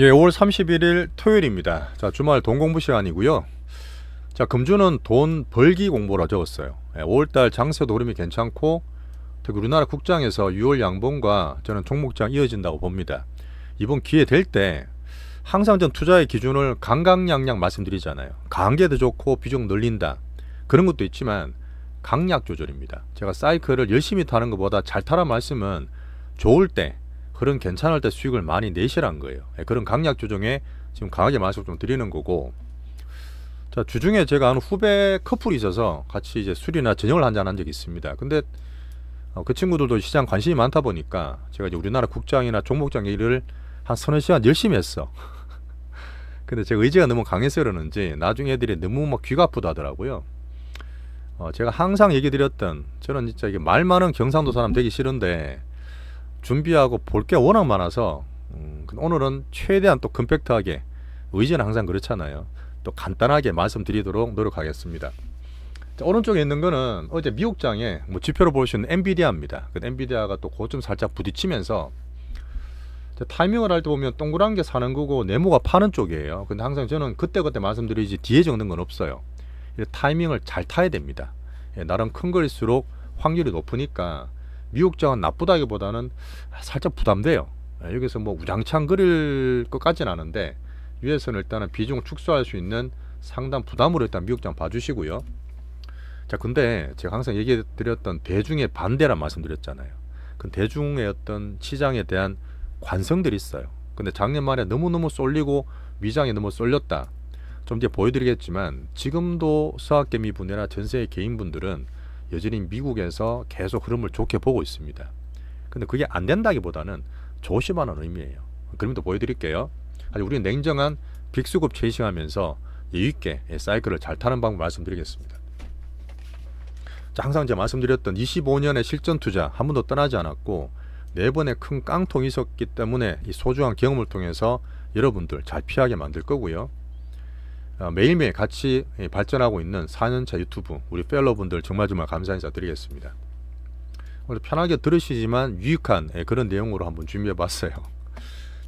예, 5월 31일 토요일입니다. 자, 주말 돈 공부 시간이고요. 자, 금주는 돈 벌기 공부라 적었어요. 5월달 장세도 흐름이 괜찮고, 특히 우리나라 국장에서 6월 양봉과 저는 종목장 이어진다고 봅니다. 이번 기회 될 때 항상 전 투자의 기준을 강강약약 말씀드리잖아요. 강한 게 더 좋고 비중 늘린다. 그런 것도 있지만 강약 조절입니다. 제가 사이클을 열심히 타는 것보다 잘 타란 말씀은 좋을 때, 그런 괜찮을 때 수익을 많이 내시라는 거예요. 그런 강약 조정에 지금 강하게 말씀을 좀 드리는 거고, 자, 주중에 제가 아는 후배 커플이 있어서 같이 이제 술이나 저녁을 한잔 한 적이 있습니다. 근데 그 친구들도 시장 관심이 많다 보니까 제가 이제 우리나라 국장이나 종목장 얘기를 한 서너 시간 열심히 했어. 근데 제가 의지가 너무 강해서 그러는지 나중에 애들이 너무 막 귀가 아프다 하더라고요. 제가 항상 얘기 드렸던, 저는 진짜 이게 말 많은 경상도 사람 되기 싫은데 준비하고 볼 게 워낙 많아서 오늘은 최대한 또 컴팩트하게, 의지는 항상 그렇잖아요, 또 간단하게 말씀드리도록 노력하겠습니다. 자, 오른쪽에 있는 거는 어제 미국장에 뭐 지표로 볼 수 있는 엔비디아입니다. 그 엔비디아가 또 고점 살짝 부딪히면서 타이밍을 할 때 보면 동그란 게 사는 거고 네모가 파는 쪽이에요. 근데 항상 저는 그때그때 말씀드리지 뒤에 적는 건 없어요. 타이밍을 잘 타야 됩니다. 나름 큰 거일수록 확률이 높으니까 미국장은 나쁘다기보다는 살짝 부담돼요. 여기서 뭐 우장창 그릴 것까지는 않은데 위에서는 일단은 비중 축소할 수 있는 상당 부담으로 일단 미국장 봐주시고요. 자, 근데 제가 항상 얘기해 드렸던 대중의 반대란 말씀드렸잖아요. 그 대중의 어떤 시장에 대한 관성들이 있어요. 근데 작년 말에 너무너무 쏠리고 미장이 너무 쏠렸다, 좀 이제 보여드리겠지만 지금도 서학개미 분이나 전세의 개인분들은 여전히 미국에서 계속 흐름을 좋게 보고 있습니다. 근데 그게 안 된다기보다는 조심하는 의미예요. 그림도 보여드릴게요. 아주 우리는 냉정한 빅수급 체이싱하면서 여유있게 사이클을 잘 타는 방법 말씀드리겠습니다. 자, 항상 제가 말씀드렸던 25년의 실전 투자 한 번도 떠나지 않았고 4번의 큰 깡통이 있었기 때문에 이 소중한 경험을 통해서 여러분들 잘 피하게 만들 거고요. 매일매일 같이 발전하고 있는 4년차 유튜브 우리 펠로분들 정말 감사 인사 드리겠습니다. 오늘 편하게 들으시지만 유익한 그런 내용으로 한번 준비해 봤어요.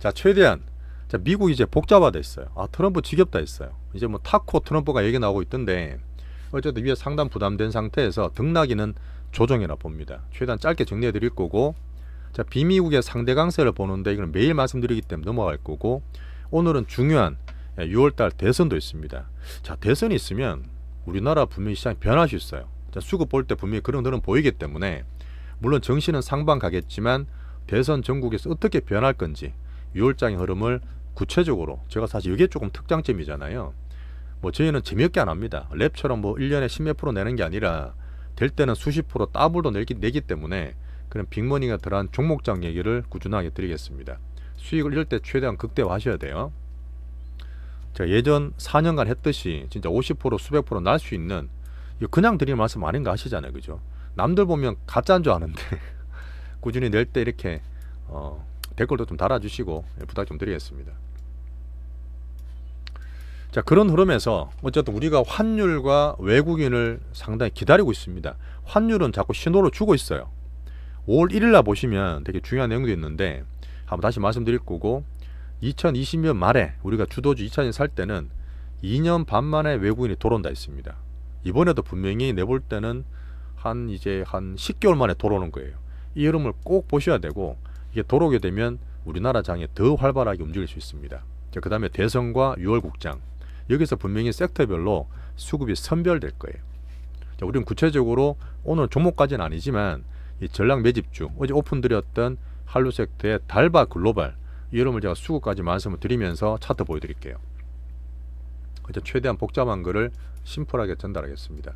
자, 최대한, 자, 미국이 이제 복잡화돼 있어요. 트럼프 지겹다 했어요. 이제 뭐 타코 트럼프가 얘기 나오고 있던데 어쨌든 위에 상당 부담된 상태에서 등락이는 조정이라 봅니다. 최대한 짧게 정리해 드릴 거고, 자, 비미국의 상대 강세를 보는데 이건 매일 말씀드리기 때문에 넘어갈 거고, 오늘은 중요한 6월달 대선도 있습니다. 자, 대선이 있으면 우리나라 분명히 시장이 변할 수 있어요. 자, 수급 볼 때 분명히 그런 흐름 보이기 때문에, 물론 정시는 상방 가겠지만 대선 전국에서 어떻게 변할 건지 6월장의 흐름을 구체적으로, 제가 사실 이게 조금 특장점이잖아요. 뭐 저희는 재미없게 안 합니다. 랩처럼 뭐 1년에 10몇 프로 내는 게 아니라 될 때는 수십 프로 더블도 내기 때문에 그런 빅머니가 들어간 종목장 얘기를 꾸준하게 드리겠습니다. 수익을 이럴 때 최대한 극대화하셔야 돼요. 제가 예전 4년간 했듯이 진짜 50% 수백 프로 날 수 있는, 이거 그냥 드리는 말씀 아닌가 하시잖아요, 그죠? 남들 보면 가짜인 줄 아는데 꾸준히 낼 때 이렇게 댓글도 좀 달아주시고 부탁 좀 드리겠습니다. 자, 그런 흐름에서 어쨌든 우리가 환율과 외국인을 상당히 기다리고 있습니다. 환율은 자꾸 신호를 주고 있어요. 5월 1일날 보시면 되게 중요한 내용도 있는데 한번 다시 말씀드릴 거고, 2020년 말에 우리가 주도주 2차전 살 때는 2년 반 만에 외국인이 돌아온다 했습니다. 이번에도 분명히 내볼 때는 이제 한 10개월 만에 돌아오는 거예요. 이 흐름을 꼭 보셔야 되고, 이게 돌아오게 되면 우리나라 장에 더 활발하게 움직일 수 있습니다. 그 다음에 대선과 6월 국장, 여기서 분명히 섹터별로 수급이 선별될 거예요. 자, 우리는 구체적으로 오늘 종목까지는 아니지만 이 전략 매집주, 어제 오픈드렸던 한류섹터의 달바 글로벌, 이 흐름을 제가 수급까지 말씀을 드리면서 차트 보여드릴게요. 최대한 복잡한 거를 심플하게 전달하겠습니다.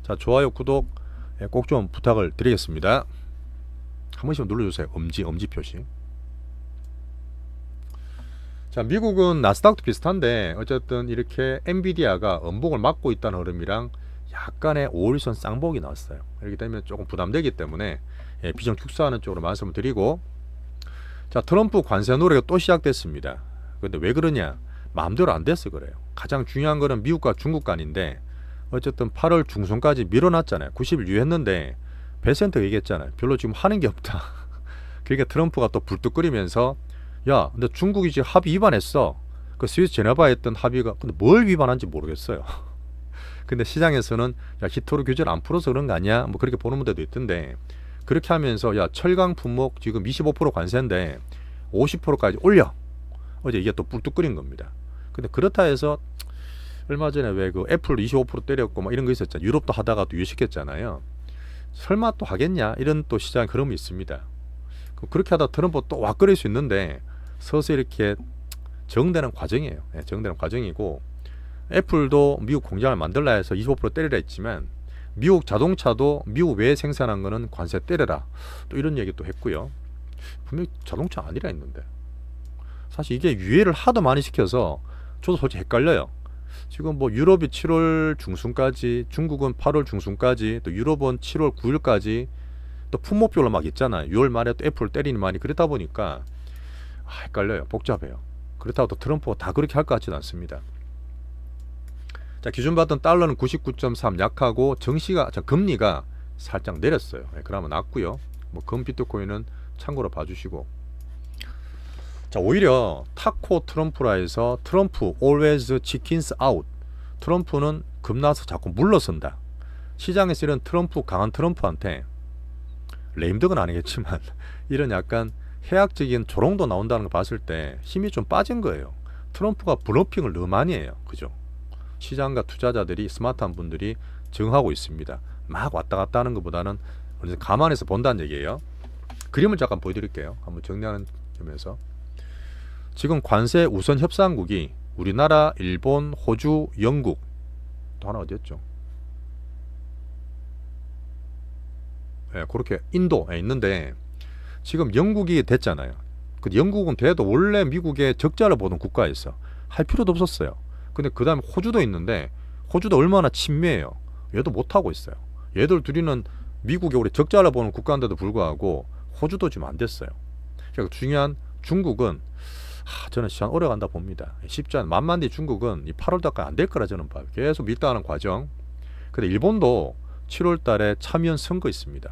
자, 좋아요, 구독 꼭 좀 부탁을 드리겠습니다. 한 번씩 눌러주세요. 엄지 표시. 자, 미국은 나스닥도 비슷한데 어쨌든 이렇게 엔비디아가 음봉을 막고 있다는 흐름이랑 약간의 5일선 쌍봉이 나왔어요. 이렇기 때문에 조금 부담되기 때문에 비중 축소하는 쪽으로 말씀을 드리고, 자, 트럼프 관세 노래가 또 시작됐습니다. 근데 왜 그러냐? 마음대로 안 돼서 그래요. 가장 중요한 거는 미국과 중국 간인데 어쨌든 8월 중순까지 밀어놨잖아요. 90일 유예했는데 베센트가 얘기했잖아요. 별로 지금 하는 게 없다. 그러니까 트럼프가 또 불뚝거리면서 야, 근데 중국이 지금 합의 위반했어. 그 스위스 제네바에 했던 합의가 근데 뭘 위반한지 모르겠어요. 근데 시장에서는 야, 히토르 규제를 안 풀어서 그런 거 아니야? 뭐 그렇게 보는 분들도 있던데, 그렇게 하면서 야, 철강 품목 지금 25% 관세인데 50%까지 올려. 어제 이게 또 뿔뚝 끓인 겁니다. 근데 그렇다 해서 얼마 전에 왜 그 애플 25% 때렸고 막 이런 거 있었잖아요. 유럽도 하다가 또 유식했잖아요. 설마 또 하겠냐? 이런 또 시장 그런 게 있습니다. 그렇게 하다 트럼프 또 와 끓일 수 있는데 서서히 이렇게 정되는 과정이에요. 네, 정되는 과정이고, 애플도 미국 공장을 만들라 해서 25% 때리라 했지만 미국 자동차도 미국 외에 생산한 거는 관세 때려라 또 이런 얘기 또 했고요. 분명히 자동차 아니라 했는데 사실 이게 유예를 하도 많이 시켜서 저도 솔직히 헷갈려요. 지금 뭐 유럽이 7월 중순까지, 중국은 8월 중순까지, 또 유럽은 7월 9일까지 또 품목별로 막 있잖아요. 6월 말에 또 애플 때리는 많이 그랬다 보니까 헷갈려요. 복잡해요. 그렇다고 또 트럼프가 다 그렇게 할 것 같지는 않습니다. 자, 기준 받던 달러는 99.3 약하고 금리가 살짝 내렸어요. 네, 그러면 낮고요. 뭐 금 비트코인은 참고로 봐주시고. 자, 오히려 타코 트럼프라 해서 트럼프 always chickens out. 트럼프는 겁나서 자꾸 물러선다. 시장에서 이런 트럼프, 강한 트럼프한테 레임덕은 아니겠지만 이런 약간 해악적인 조롱도 나온다는 거 봤을 때 힘이 좀 빠진 거예요. 트럼프가 블러핑을 너무 많이 해요. 그죠? 시장과 투자자들이, 스마트한 분들이 정하고 있습니다. 막 왔다 갔다 하는 것보다는 감안해서 본다는 얘기예요. 그림을 잠깐 보여드릴게요. 한번 정리하는 점에서. 지금 관세 우선 협상국이 우리나라, 일본, 호주, 영국, 또 하나 어디였죠? 네, 그렇게 인도에 있는데 지금 영국이 됐잖아요. 그 영국은 돼도 원래 미국의 적자를 보던 국가였어. 할 필요도 없었어요. 근데 그 다음에 호주도 있는데 호주도 얼마나 친미해요. 얘도 못하고 있어요. 얘들 둘이는 미국의 우리 적자를 보는 국가인데도 불구하고 호주도 지금 안 됐어요. 그러니까 중요한 중국은 저는 시간 오래 간다 봅니다. 쉽지 않은 만만디 중국은 이 8월 달까지 안 될 거라 저는 봐요. 계속 밀당하는 과정. 근데 일본도 7월 달에 참여연 선거 있습니다.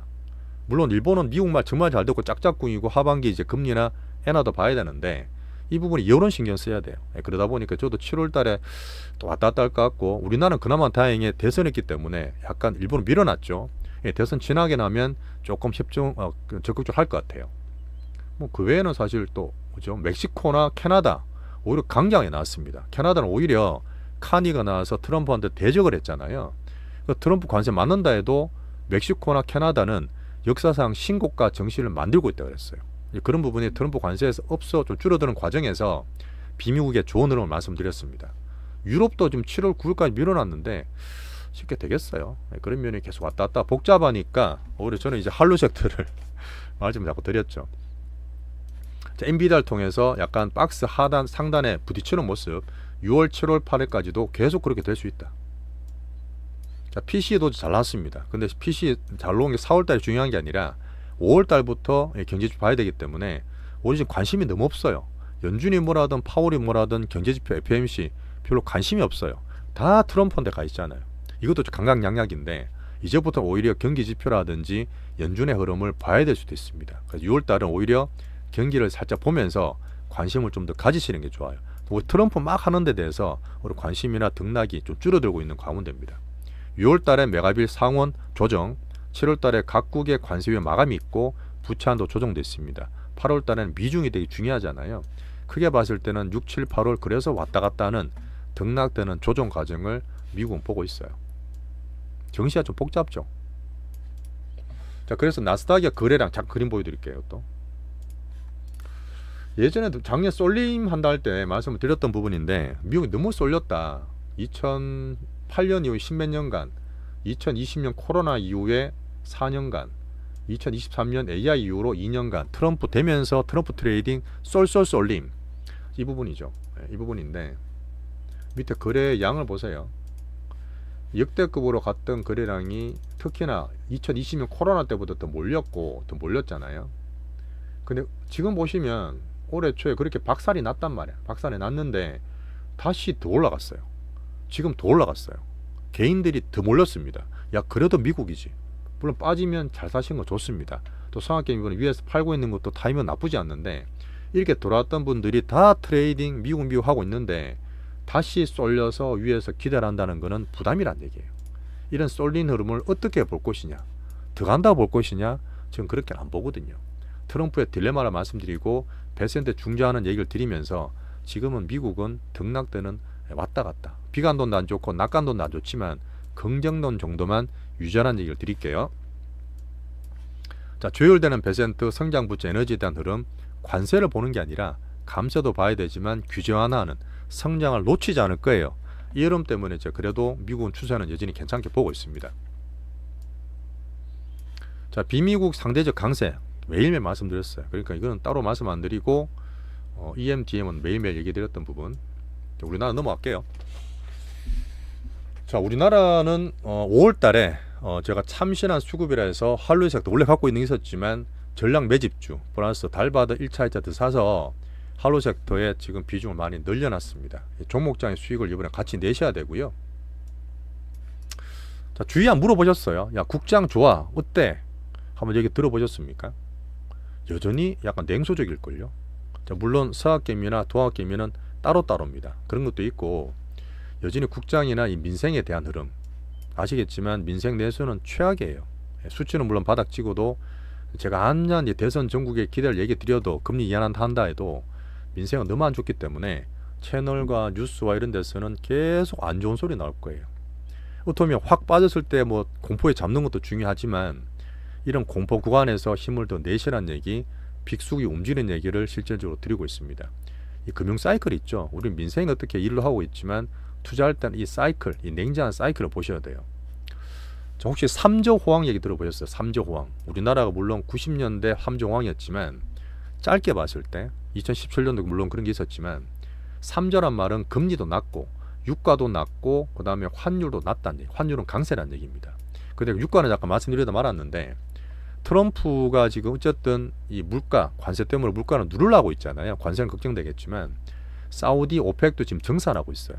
물론 일본은 미국말 정말 잘 듣고 짝짝꿍이고 하반기 이제 금리나 엔화도 봐야 되는데 이 부분이 여론 신경 써야 돼요. 그러다 보니까 저도 7월 달에 또 왔다 갔다 할 것 같고, 우리나라는 그나마 다행히 대선했기 때문에 약간 일본은 밀어놨죠. 대선 지나게 나면 조금 적극적으로 할 것 같아요. 뭐 그 외에는 사실 또 뭐죠? 멕시코나 캐나다 오히려 강경하게 나왔습니다. 캐나다는 오히려 카니가 나와서 트럼프한테 대적을 했잖아요. 트럼프 관세 맞는다 해도 멕시코나 캐나다는 역사상 신고가 정신을 만들고 있다고 그랬어요. 그런 부분이 트럼프 관세에서 좀 줄어드는 과정에서 비미국의 좋은 흐름을 말씀드렸습니다. 유럽도 지금 7월 9일까지 밀어놨는데 쉽게 되겠어요. 그런 면이 계속 왔다 갔다 복잡하니까 오히려 저는 이제 한류 섹터를 말씀 자꾸 드렸죠. 자, 엔비디아를 통해서 약간 박스 하단 상단에 부딪히는 모습, 6월 7월 8일까지도 계속 그렇게 될 수 있다. 자, PC도 잘 나왔습니다. 근데 PC 잘 나온 게 4월달이 중요한 게 아니라 5월달부터 경제지표 봐야 되기 때문에 우리 지금 관심이 너무 없어요. 연준이 뭐라든 파월이 뭐라든 경제지표 FOMC 별로 관심이 없어요. 다 트럼프한테 가 있잖아요. 이것도 강강약약인데 이제부터 오히려 경기지표라든지 연준의 흐름을 봐야 될 수도 있습니다. 그래서 6월달은 오히려 경기를 살짝 보면서 관심을 좀 더 가지시는 게 좋아요. 트럼프 막 하는 데 대해서 우리 관심이나 등락이 좀 줄어들고 있는 가운데입니다. 6월달에 메가빌 상원 조정, 7월달에 각국의 관세위 마감이 있고 부채한도 조정됐습니다. 8월달에는 미중이 되게 중요하잖아요. 크게 봤을 때는 6, 7, 8월 그래서 왔다 갔다 하는 등락되는 조정 과정을 미국은 보고 있어요. 정시가 좀 복잡죠. 자, 그래서 나스닥의 거래량 잠깐 그림 보여드릴게요. 또 예전에 작년 쏠림 한다 할 때 말씀을 드렸던 부분인데 미국이 너무 쏠렸다. 2008년 이후 10몇 년간, 2020년 코로나 이후에 4년간, 2023년 AI 이후로 2년간 트럼프 되면서 트럼프 트레이딩 쏠림, 이 부분이죠. 이 부분인데 밑에 거래 양을 보세요. 역대급으로 갔던 거래량이 특히나 2020년 코로나 때보다 더 몰렸잖아요. 근데 지금 보시면 올해 초에 그렇게 박살이 났단 말이야. 박살이 났는데 다시 더 올라갔어요. 지금 더 올라갔어요. 개인들이 더 몰렸습니다. 야, 그래도 미국이지. 물론 빠지면 잘 사신 거 좋습니다. 또 성학개미 이번에 위에서 팔고 있는 것도 타이밍 나쁘지 않는데 이렇게 돌아왔던 분들이 다 트레이딩 미국 하고 있는데 다시 쏠려서 위에서 기대를 한다는 것은 부담이란 얘기예요. 이런 쏠린 흐름을 어떻게 볼 것이냐, 더 간다고 볼 것이냐, 지금 그렇게 안 보거든요. 트럼프의 딜레마를 말씀드리고 배센터 중재하는 얘기를 드리면서 지금은 미국은 등락대는 왔다 갔다, 비관론도 안 좋고 낙관론도 안 좋지만 긍정론 정도만 유지하라는 얘기를 드릴게요. 자, 조율되는 배센트, 성장부채, 에너지에 대한 흐름, 관세를 보는 게 아니라 감세도 봐야 되지만 규제 완화하는 성장을 놓치지 않을 거예요. 이 흐름 때문에 그래도 미국은 추세는 여전히 괜찮게 보고 있습니다. 자, 비미국 상대적 강세 매일매일 말씀드렸어요. 그러니까 이거는 따로 말씀 안 드리고 EM, DM은 매일매일 얘기 드렸던 부분. 우리나라 넘어갈게요. 자, 우리나라는 5월 달에 제가 참신한 수급이라 해서 한류 섹터 원래 갖고 있는 게 있었지만 전량 매집주 플러스 달바드 1차 2차 더 사서 한류 섹터에 지금 비중을 많이 늘려놨습니다. 종목장의 수익을 이번에 같이 내셔야 되고요. 자, 주위 한 물어보셨어요. 야, 국장 좋아, 어때? 한번 얘기 들어보셨습니까? 여전히 약간 냉소적일걸요. 자, 물론 서학개미나 도학개미는 따로따로입니다. 그런 것도 있고 여전히 국장이나 이 민생에 대한 흐름 아시겠지만 민생 내수는 최악이에요. 수치는 물론 바닥 찍어도 제가 한년 대선 전국의 기대를 얘기 드려도 금리 인하한다 한다 해도 민생은 너무 안 좋기 때문에 채널과 뉴스와 이런 데서는 계속 안 좋은 소리 나올 거예요. 어떻게 확 빠졌을 때 뭐 공포에 잡는 것도 중요하지만 이런 공포 구간에서 힘을 더 내시라는 얘기, 빅숙이 움직이는 얘기를 실질적으로 드리고 있습니다. 이 금융 사이클 있죠. 우리 민생이 어떻게 일을 하고 있지만 투자할 때는 이 사이클, 이 냉정한 사이클을 보셔야 돼요. 자, 혹시 3조 호황 얘기 들어보셨어요? 3조 호황. 우리나라가 물론 90년대 3조 호황이었지만 짧게 봤을 때 2017년도 물론 그런 게 있었지만 3조란 말은 금리도 낮고 유가도 낮고 그 다음에 환율도 낮다는 얘기. 환율은 강세라는 얘기입니다. 근데 유가는 잠깐 말씀드리다 말았는데 트럼프가 지금 어쨌든 이 물가 관세 때문에 물가는 누르려고 있잖아요. 관세는 걱정되겠지만 사우디 오펙도 지금 정산하고 있어요.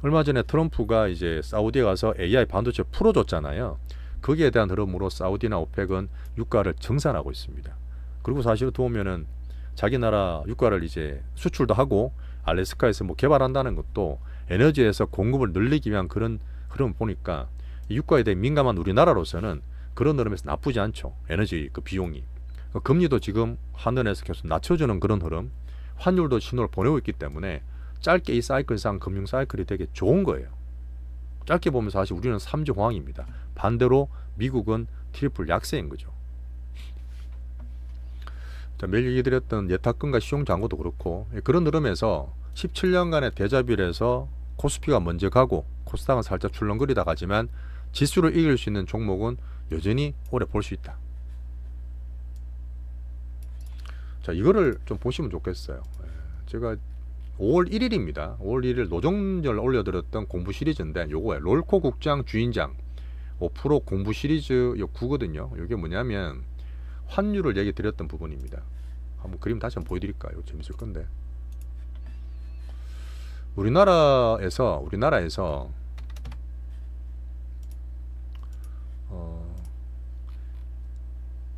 얼마 전에 트럼프가 이제 사우디에 가서 AI 반도체 풀어줬잖아요. 거기에 대한 흐름으로 사우디나 오펙은 유가를 정산하고 있습니다. 그리고 사실 보면은 자기 나라 유가를 이제 수출도 하고 알래스카에서 뭐 개발한다는 것도 에너지에서 공급을 늘리기 위한 그런 흐름을 보니까 유가에 대해 민감한 우리나라로서는 그런 흐름에서 나쁘지 않죠. 에너지 그 비용이. 금리도 지금 하늘에서 계속 낮춰주는 그런 흐름, 환율도 신호를 보내고 있기 때문에 짧게 이 사이클상 금융 사이클이 되게 좋은 거예요. 짧게 보면 사실 우리는 3조 호황입니다. 반대로 미국은 트리플 약세인 거죠. 자, 매일 얘기드렸던 예탁금과 시용장고도 그렇고 그런 흐름에서 17년간의 대자비를 해서 코스피가 먼저 가고 코스닥은 살짝 출렁거리다 가지만 지수를 이길 수 있는 종목은 여전히 오래 볼 수 있다. 자, 이거를 좀 보시면 좋겠어요. 제가 5월 1일입니다. 5월 1일 노정절 올려드렸던 공부 시리즈인데 요거에 롤코 국장 주인장 5% 공부 시리즈 요 9거든요. 이게 뭐냐면 환율을 얘기 드렸던 부분입니다. 한번 그림 다시 한번 보여드릴까요? 재밌을 건데. 우리나라에서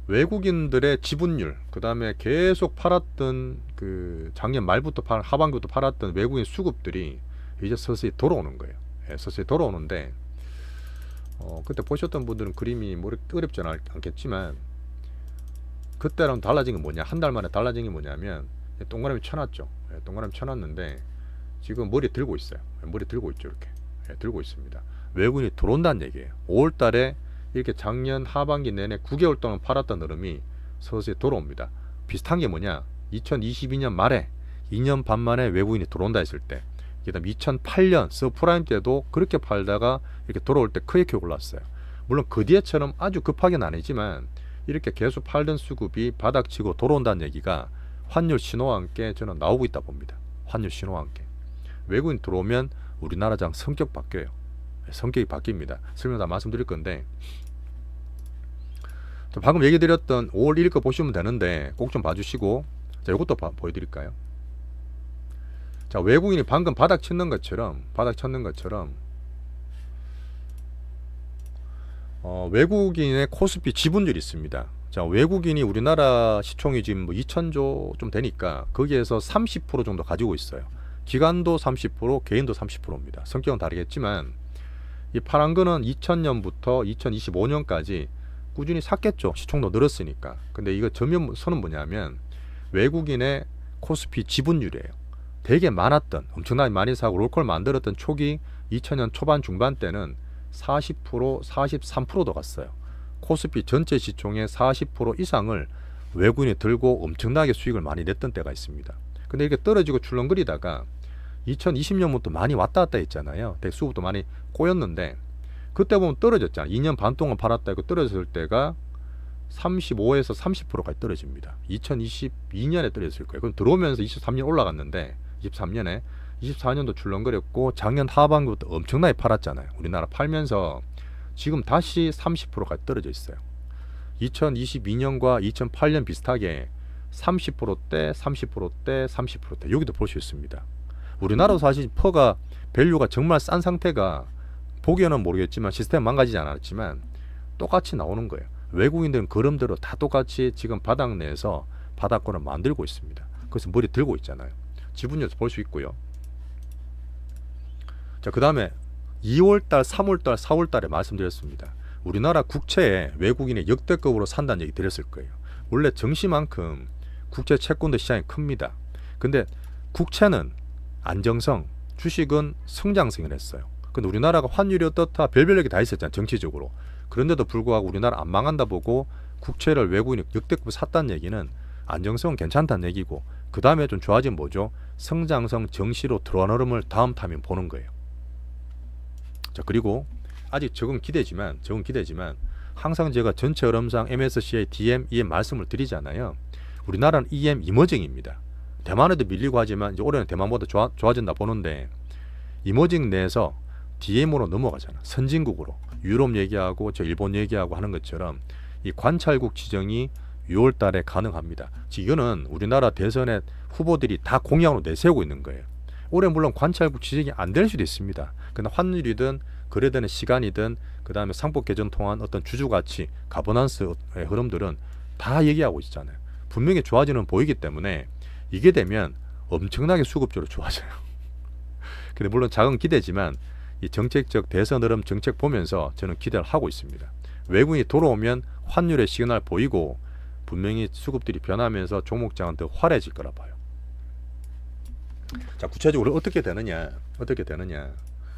외국인들의 지분율, 그 다음에 계속 팔았던 그 작년 말부터 하반기부터 팔았던 외국인 수급들이 이제 서서히 돌아오는 거예요. 서서히 돌아오는데 그때 보셨던 분들은 그림이 뭐 어렵지는 않겠지만 그때랑 달라진 게 뭐냐, 한 달 만에 달라진 게 뭐냐면 동그라미 쳐놨죠. 동그라미 쳐놨는데 지금 머리 들고 있어요. 머리 들고 있죠. 이렇게 들고 있습니다. 외국인이 들어온다는 얘기예요. 5월 달에 이렇게 작년 하반기 내내 9개월 동안 팔았던 흐름이 서서히 돌아옵니다. 비슷한 게 뭐냐, 2022년 말에 2년 반 만에 외국인이 들어온다 했을 때, 그 다음 2008년 서프라임 때도 그렇게 팔다가 이렇게 돌아올 때 크게 올랐어요. 물론 그 뒤에처럼 아주 급하게는 아니지만 이렇게 계속 팔던 수급이 바닥치고 돌아온다는 얘기가 환율 신호와 함께 저는 나오고 있다 봅니다. 환율 신호와 함께 외국인 들어오면 우리나라장 성격 바뀌어요. 성격이 바뀝니다. 설명 다 말씀드릴 건데, 방금 얘기 드렸던 5월 1일 거 보시면 되는데 꼭 좀 봐주시고, 자, 이것도 보여드릴까요? 자, 외국인이 방금 바닥 쳤는 것처럼 외국인의 코스피 지분율이 있습니다. 자, 외국인이 우리나라 시총이 지금 뭐 2천조 좀 되니까 거기에서 30% 정도 가지고 있어요. 기관도 30%, 개인도 30%입니다. 성격은 다르겠지만 이 파란 거는 2000년부터 2025년까지 꾸준히 샀겠죠. 시총도 늘었으니까. 근데 이거 전면선은 뭐냐면 외국인의 코스피 지분율이에요. 되게 많았던, 엄청나게 많이 사고 롤콜 만들었던 초기 2000년 초반 중반 때는 40%, 43%도 갔어요. 코스피 전체 시총의 40% 이상을 외국인이 들고 엄청나게 수익을 많이 냈던 때가 있습니다. 근데 이렇게 떨어지고 출렁거리다가 2020년부터 많이 왔다 갔다 했잖아요. 수급도 많이 꼬였는데 그때 보면 떨어졌잖아요. 2년 반 동안 팔았다 이거 떨어졌을 때가 35에서 30%까지 떨어집니다. 2022년에 떨어졌을 거예요. 그럼 들어오면서 23년 올라갔는데 23년에 24년도 출렁거렸고 작년 하반기부터 엄청나게 팔았잖아요. 우리나라 팔면서 지금 다시 30%까지 떨어져 있어요. 2022년과 2008년 비슷하게 30%대, 30%대, 30%대 여기도 볼 수 있습니다. 우리나라도 사실 퍼가 밸류가 정말 싼 상태가 보기에는 모르겠지만 시스템 망가지지 않았지만 똑같이 나오는 거예요. 외국인들은 그름대로 다 똑같이 지금 바닥 내에서 바닥권을 만들고 있습니다. 그래서 머리 들고 있잖아요. 지분율도 볼 수 있고요. 자, 그 다음에 2월달, 3월달, 4월달에 말씀드렸습니다. 우리나라 국채에 외국인이 역대급으로 산다는 얘기 드렸을 거예요. 원래 정시만큼 국채 채권도 시장이 큽니다. 근데 국채는 안정성, 주식은 성장성을 했어요. 근데 우리나라가 환율이 어떻다 별별 얘기 다 있었잖아요. 정치적으로. 그런데도 불구하고 우리나라 안 망한다 보고 국채를 외국인이 역대급으로 샀다는 얘기는 안정성은 괜찮다는 얘기고 그 다음에 좀 좋아진 뭐죠? 성장성 정시로 들어온 흐름을 다음 타임 보는 거예요. 자, 그리고 아직 적은 기대지만 항상 제가 전체 흐름상 MSCI, DM, EM 말씀을 드리잖아요. 우리나라는 EM 이머징입니다. 대만에도 밀리고 하지만 이제 올해는 대만보다 좋아진다 보는데 이머징 내에서 DM으로 넘어가잖아. 선진국으로 유럽 얘기하고 저 일본 얘기하고 하는 것처럼 이 관찰국 지정이 6월 달에 가능합니다. 이거는 우리나라 대선의 후보들이 다 공약으로 내세우고 있는 거예요. 올해 물론 관찰국 지정이 안 될 수도 있습니다. 그러나 환율이든 거래되는 시간이든 그 다음에 상법 개정 통한 어떤 주주가치, 가버넌스의 흐름들은 다 얘기하고 있잖아요. 분명히 좋아지는 보이기 때문에 이게 되면 엄청나게 수급적으로 좋아져요. 근데 물론 작은 기대지만 이 정책적 대선 흐름 정책 보면서 저는 기대를 하고 있습니다. 외국인이 돌아오면 환율의 시그널 보이고 분명히 수급들이 변하면서 종목장은 더 활해질 거라 봐요. 자, 구체적으로 어떻게 되느냐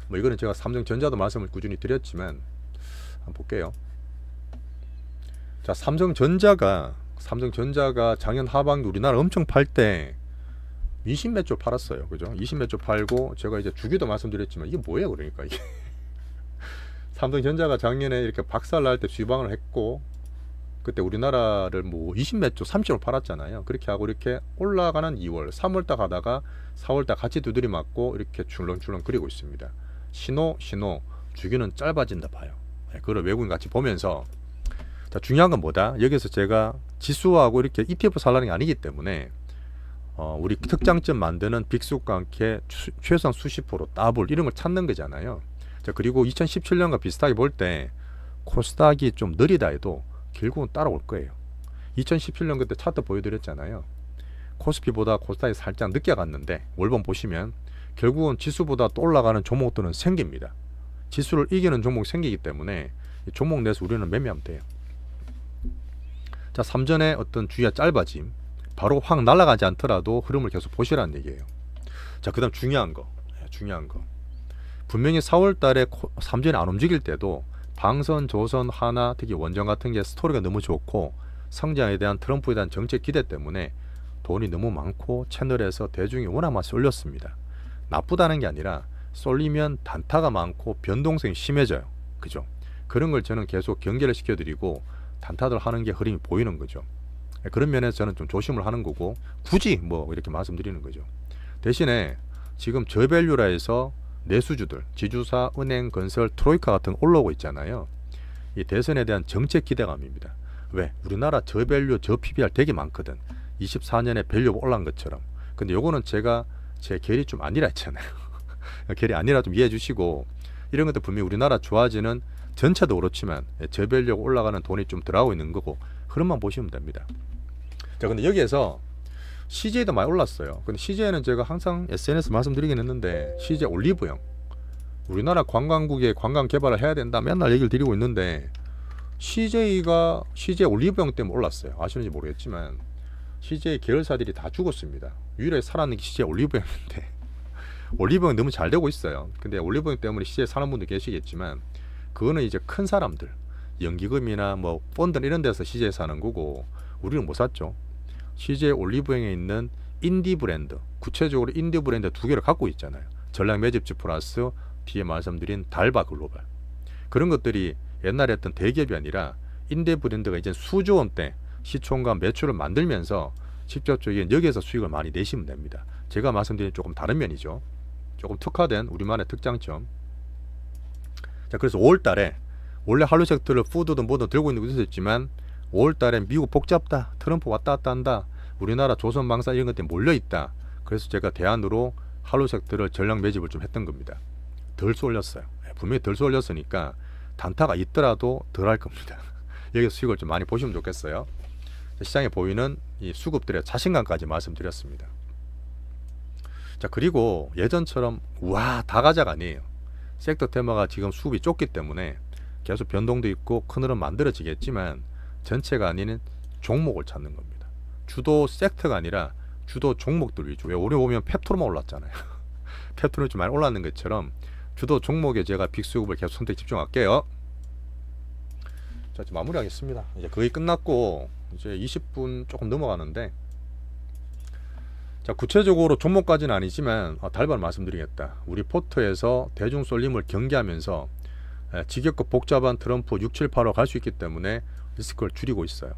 뭐 이거는 제가 삼성전자도 말씀을 꾸준히 드렸지만 한번 볼게요. 자, 삼성전자가 작년 하반기 우리나라 엄청 팔 때 20몇 조 팔았어요. 그죠? 20몇 조 팔고 제가 이제 주기도 말씀드렸지만 이게 뭐예요? 그러니까 이게 삼성전자가 작년에 이렇게 박살날 때 수방을 했고 그때 우리나라를 뭐 20몇 조, 30조로 팔았잖아요. 그렇게 하고 이렇게 올라가는 2월, 3월달 가다가 4월달 같이 두드리 맞고 이렇게 출렁출렁 그리고 있습니다. 신호, 주기는 짧아진다 봐요. 그걸 외국인 같이 보면서 자, 중요한 건 뭐다? 여기서 제가 지수하고 이렇게 ETF 살라는 게 아니기 때문에 우리 특장점 만드는 빅스과 함께 최소한 수십 프로 더블 이런 걸 찾는 거잖아요. 자, 그리고 2017년과 비슷하게 볼 때 코스닥이 좀 느리다 해도 결국은 따라올 거예요. 2017년 그때 차트 보여드렸잖아요. 코스피보다 코스닥이 살짝 늦게 갔는데 월봉 보시면 결국은 지수보다 또 올라가는 종목들은 생깁니다. 지수를 이기는 종목이 생기기 때문에 이 종목 내에서 우리는 매매하면 돼요. 자, 3전의 어떤 주기가 짧아짐 바로 확 날아가지 않더라도 흐름을 계속 보시라는 얘기예요. 자, 그 다음 중요한 거 분명히 4월 달에 3전이 안 움직일 때도 방선, 조선, 하나, 특히 원전 같은 게 스토리가 너무 좋고 성장에 대한 트럼프에 대한 정책 기대 때문에 돈이 너무 많고 채널에서 대중이 워낙 많이 쏠렸습니다. 나쁘다는 게 아니라 쏠리면 단타가 많고 변동성이 심해져요. 그죠? 그런 걸 저는 계속 경계를 시켜드리고 단타들 하는 게 흐름이 보이는 거죠. 그런 면에서 저는 좀 조심을 하는 거고 굳이 뭐 이렇게 말씀드리는 거죠. 대신에 지금 저밸류라 해서 내수주들, 지주사, 은행, 건설, 트로이카 같은 거 올라오고 있잖아요. 이 대선에 대한 정책 기대감입니다. 왜? 우리나라 저밸류, 저PBR 되게 많거든. 24년에 밸류가 올라간 것처럼. 근데 요거는 제가 제 결이 좀 아니라 했잖아요. 결이 아니라 좀 이해해 주시고 이런 것도 분명히 우리나라 좋아지는 전체도 그렇지만 저밸류가 올라가는 돈이 좀 들어가고 있는 거고 흐름만 보시면 됩니다. 자, 근데 여기에서 CJ도 많이 올랐어요. 근데 CJ는 제가 항상 SNS 말씀드리긴 했는데, CJ 올리브영, 우리나라 관광국의 관광 개발을 해야 된다 맨날 얘기를 드리고 있는데, CJ가 CJ 올리브영 때문에 올랐어요. 아시는지 모르겠지만 CJ 계열사들이 다 죽었습니다. 유일하게 살아있는 게 CJ 올리브영인데 올리브영 너무 잘 되고 있어요. 근데 올리브영 때문에 CJ 사는 분들 계시겠지만, 그거는 이제 큰 사람들, 연기금이나 뭐 펀드 이런 데서 CJ 사는 거고, 우리는 못 샀죠. CJ 올리브영에 있는 인디 브랜드, 구체적으로 인디 브랜드 두 개를 갖고 있잖아요. 전략 매집지 플러스 뒤에 말씀드린 달바 글로벌, 그런 것들이 옛날에 했던 대기업이 아니라 인디 브랜드가 이제 수조 원대 시총과 매출을 만들면서 직접적인 여기에서 수익을 많이 내시면 됩니다. 제가 말씀드린 조금 다른 면이죠. 조금 특화된 우리만의 특장점. 자, 그래서 5월달에 원래 한류 섹터를 푸드든 뭐든 들고 있는 거 있었지만, 5월달에 미국 복잡다, 트럼프 왔다 갔다 한다, 우리나라 조선방사 이런 것들이 몰려있다. 그래서 제가 대안으로 한류 섹터를 전략 매집을 좀 했던 겁니다. 덜 쏠렸어요. 분명히 덜 쏠렸으니까 단타가 있더라도 덜 할 겁니다. 여기서 수익을 좀 많이 보시면 좋겠어요. 시장에 보이는 이 수급들의 자신감까지 말씀드렸습니다. 자, 그리고 예전처럼 와 다 가자가 아니에요. 섹터 테마가 지금 수급이 좁기 때문에 계속 변동도 있고 큰 흐름 만들어지겠지만, 전체가 아닌 종목을 찾는 겁니다. 주도 섹터가 아니라 주도 종목들 위주. 왜 우리 보면 펩토로만 올랐잖아요. 펩토로 좀 많이 올랐는 것처럼 주도 종목에 제가 빅수급을 계속 선택 집중할게요. 자, 이제 마무리하겠습니다. 이제 거의 끝났고 이제 20분 조금 넘어가는데, 자, 구체적으로 종목까지는 아니지만 달바를 말씀드리겠다. 우리 포트에서 대중 쏠림을 경계하면서 직역급 복잡한 트럼프 6, 7, 8로 갈 수 있기 때문에 리스크를 줄이고 있어요.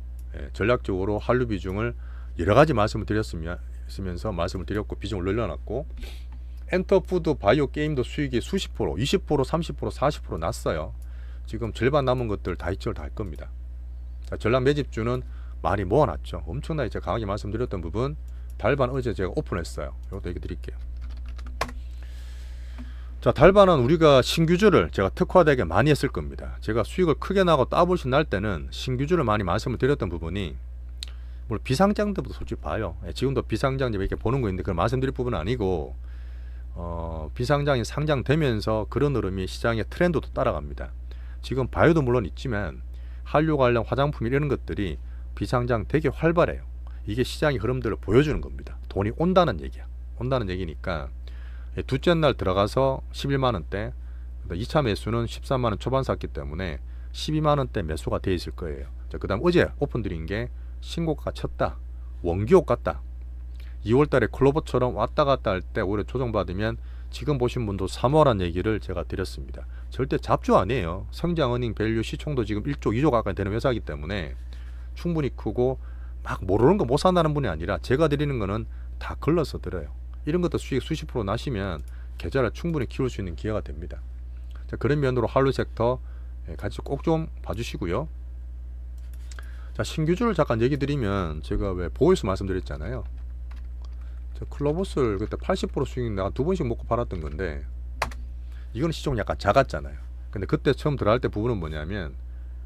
전략적으로 한류 비중을 여러 가지 말씀을 드렸으면서 말씀을 드렸고, 비중을 늘려놨고, 엔터푸드 바이오 게임도 수익이 수십 프로, 20%, 30%, 40% 났어요. 지금 절반 남은 것들 다 이쪽을 다 할 겁니다. 자, 전략 매집주는 많이 모아놨죠. 엄청나게 제가 강하게 말씀드렸던 부분, 달반 어제 제가 오픈했어요. 이것도 얘기 드릴게요. 자, 달반은 우리가 신규주를 제가 특화되게 많이 했을 겁니다. 제가 수익을 크게 나고 더블씩 날 때는 신규주를 많이 말씀을 드렸던 부분이, 물론 비상장들부터 솔직히 봐요. 지금도 비상장 이렇게 보는 거 있는데 그걸 말씀드릴 부분은 아니고, 비상장이 상장되면서 그런 흐름이 시장의 트렌드도 따라갑니다. 지금 바이오도 물론 있지만 한류 관련 화장품 이런 것들이 비상장 되게 활발해요. 이게 시장의 흐름들을 보여주는 겁니다. 돈이 온다는 얘기야. 온다는 얘기니까 둘째 날 들어가서 11만원대, 2차 매수는 13만원 초반 샀기 때문에 12만원대 매수가 되어 있을 거예요. 그 다음 어제 오픈드린 게 신고가 쳤다, 원기옥 같다, 2월달에 클로버처럼 왔다 갔다 할 때 오히려 조정받으면 지금 보신 분도 사모하라는 얘기를 제가 드렸습니다. 절대 잡주 아니에요. 성장 어닝 밸류 시총도 지금 1조 2조 가까이 되는 회사이기 때문에 충분히 크고, 막 모르는 거 못 산다는 분이 아니라 제가 드리는 거는 다 걸러서 드려요. 이런 것도 수익 수십 프로 나시면 계좌를 충분히 키울 수 있는 기회가 됩니다. 자, 그런 면으로 한류 섹터 같이 꼭 좀 봐주시고요. 자, 신규주를 잠깐 얘기 드리면, 제가 왜 보이스 말씀드렸잖아요. 클로버스를 그때 80% 수익 내가 두 번씩 먹고 팔았던 건데, 이거는 시총이 약간 작았잖아요. 근데 그때 처음 들어갈 때 부분은 뭐냐면,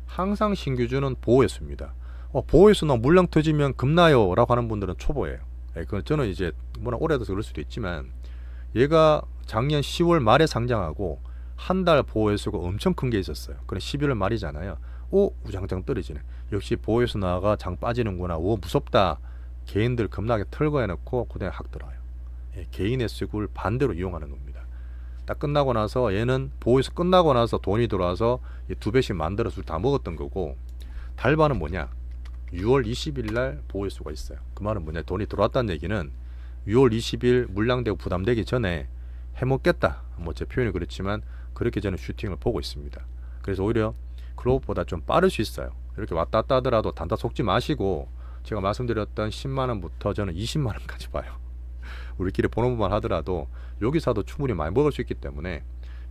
항상 신규주는 보호했습니다. 보호해서 나 물량 터지면 겁나요 라고 하는 분들은 초보예요. 그건 저는 이제 뭐나 오래돼서 그럴 수도 있지만, 얘가 작년 10월 말에 상장하고 한 달 보호해수가 엄청 큰 게 있었어요. 그래 11월 말이잖아요. 우장장 떨어지네. 역시 보호해수 나가 장 빠지는구나. 무섭다. 개인들 겁나게 털고 해놓고 그다음에 확 들어와요. 개인의 수익을 반대로 이용하는 겁니다. 딱 끝나고 나서 얘는 보호해수 끝나고 나서 돈이 들어와서 두 배씩 만들어서 다 먹었던 거고, 달바는 뭐냐? 6월 20일 날 보호해수가 있어요. 그 말은 뭐냐? 돈이 들어왔다는 얘기는 6월 20일 물량되고 부담되기 전에 해먹겠다. 뭐 제 표현이 그렇지만 그렇게 저는 슈팅을 보고 있습니다. 그래서 오히려 클로버보다 좀 빠를 수 있어요. 이렇게 왔다 갔다 하더라도 단타 속지 마시고, 제가 말씀드렸던 10만원부터 저는 20만원까지 봐요. 우리끼리 보는 것만 하더라도 여기서도 충분히 많이 먹을 수 있기 때문에,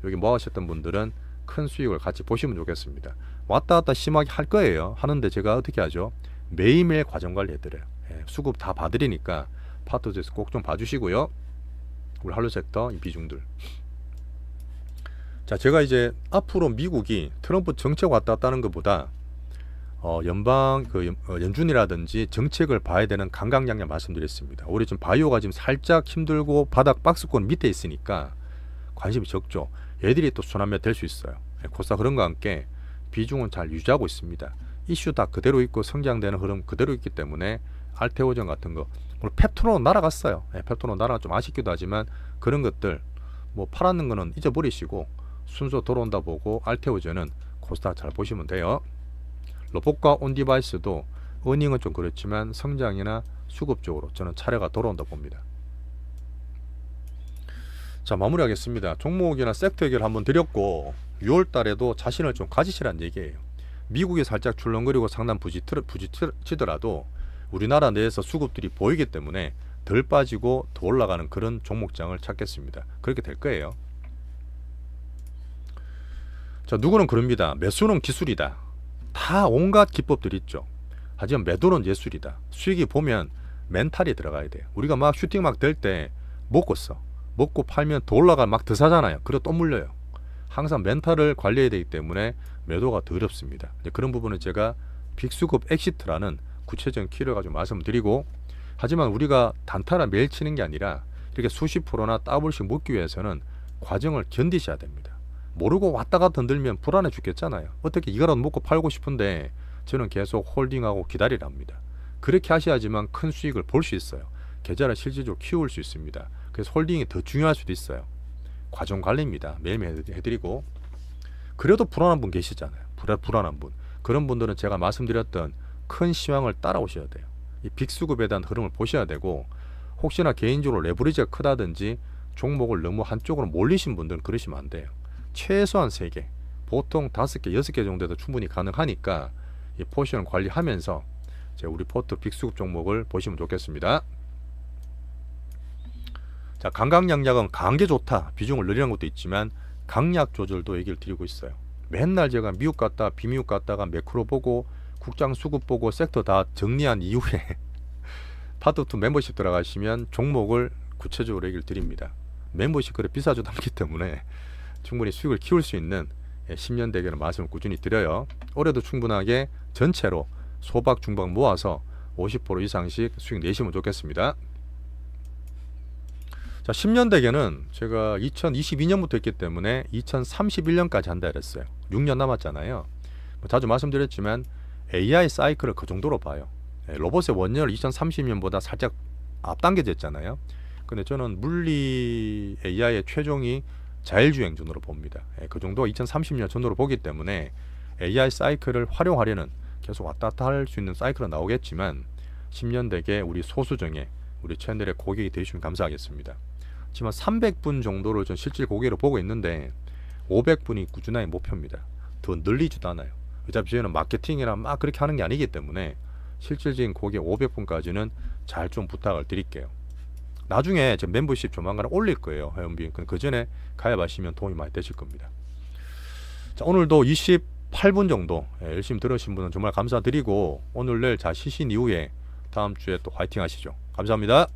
여기 모아셨던 분들은 큰 수익을 같이 보시면 좋겠습니다. 왔다 갔다 심하게 할 거예요. 하는데 제가 어떻게 하죠? 매일매일 과정관리 해드려요. 수급 다 봐드리니까 파트에서 꼭 좀 봐주시고요. 우리 한류 섹터 이 비중들. 자, 제가 이제 앞으로 미국이 트럼프 정책 왔다 갔다 하는 것보다 연방 연준이라든지 정책을 봐야 되는 강강약약 말씀드렸습니다. 올해 좀 바이오가 지금 살짝 힘들고 바닥 박스권 밑에 있으니까 관심이 적죠. 얘들이 또 순환매 될 수 있어요. 코스닥 흐름과 함께 비중은 잘 유지하고 있습니다. 이슈 다 그대로 있고 성장되는 흐름 그대로 있기 때문에 알테오전 같은 거 물론 펩토론 날아갔어요. 펩토론 날아가 좀 아쉽기도 하지만 그런 것들 뭐 팔았는 거는 잊어버리시고 순서 돌아온다 보고 알테오전은 코스닥 잘 보시면 돼요. 로봇과 온디바이스도 어닝은 좀 그렇지만 성장이나 수급 쪽으로 저는 차례가 돌아온다 봅니다. 자, 마무리하겠습니다. 종목이나 섹터 얘기를 한번 드렸고 6월 달에도 자신을 좀 가지시란 얘기예요. 미국이 살짝 출렁거리고 상당 부딪히더라도 우리나라 내에서 수급들이 보이기 때문에 덜 빠지고 더 올라가는 그런 종목장을 찾겠습니다. 그렇게 될 거예요. 자, 누구는 그럽니다. 매수는 기술이다. 다 온갖 기법들이 있죠. 하지만 매도는 예술이다. 수익이 보면 멘탈이 들어가야 돼요. 우리가 막 슈팅 막 될 때 먹고 써. 먹고 팔면 더 올라가 막 더 사잖아요. 그리고 또 물려요. 항상 멘탈을 관리해야 되기 때문에 매도가 더 어렵습니다. 그런 부분은 제가 빅수급 엑시트라는 구체적인 키를 가지고 말씀드리고, 하지만 우리가 단타라 매일 치는 게 아니라 이렇게 수십 프로나 더블씩 먹기 위해서는 과정을 견디셔야 됩니다. 모르고 왔다 갔다 흔들면 불안해 죽겠잖아요. 어떻게 이거라도 먹고 팔고 싶은데 저는 계속 홀딩하고 기다리랍니다. 그렇게 하셔야지만 큰 수익을 볼 수 있어요. 계좌를 실질적으로 키울 수 있습니다. 그래서 홀딩이 더 중요할 수도 있어요. 과정 관리입니다. 매일매일 해드리고. 그래도 불안한 분 계시잖아요. 불안한 분. 그런 분들은 제가 말씀드렸던 큰 시황을 따라오셔야 돼요. 이 빅수급에 대한 흐름을 보셔야 되고, 혹시나 개인적으로 레버리지가 크다든지 종목을 너무 한쪽으로 몰리신 분들은 그러시면 안 돼요. 최소한 3개, 보통 5개, 6개 정도도 충분히 가능하니까 이 포지션을 관리하면서 우리 포트 빅수급 종목을 보시면 좋겠습니다. 자, 강강약약은 강한 게 좋다. 비중을 늘리는 것도 있지만 강약 조절도 얘기를 드리고 있어요. 맨날 제가 미국 갔다 비미국 갔다가 매크로 보고 국장 수급 보고 섹터 다 정리한 이후에 파트2 멤버십 들어가시면 종목을 구체적으로 얘기를 드립니다. 멤버십 그래 비싸지도 않기 때문에 충분히 수익을 키울 수 있는 10년 대계는 말씀을 꾸준히 드려요. 올해도 충분하게 전체로 소박 중박 모아서 50% 이상씩 수익 내시면 좋겠습니다. 자, 10년 대계는 제가 2022년부터 했기 때문에 2031년까지 한다 그랬어요. 6년 남았잖아요. 자주 말씀드렸지만 AI 사이클을 그 정도로 봐요. 로봇의 원년을 2030년보다 살짝 앞당겨졌잖아요. 근데 저는 물리 AI의 최종이 자율주행전으로 봅니다. 그 정도 2030년 전으로 보기 때문에 AI 사이클을 활용하려는 계속 왔다 갔다 할 수 있는 사이클은 나오겠지만 10년 대계 우리 소수정예 우리 채널의 고객이 되시면 감사하겠습니다. 지금 300분 정도를 전 실질 고객으로 보고 있는데 500분이 꾸준하게 목표입니다. 더 늘리지도 않아요. 어차피 저희는 마케팅이나 막 그렇게 하는 게 아니기 때문에 실질적인 고객 500분까지는 잘 좀 부탁을 드릴게요. 나중에 제 멤버십 조만간 올릴 거예요. 회원비. 그 전에 가입하시면 도움이 많이 되실 겁니다. 자, 오늘도 28분 정도 열심히 들으신 분은 정말 감사드리고 오늘 내일 잘 쉬신 이후에 다음 주에 또 화이팅 하시죠. 감사합니다.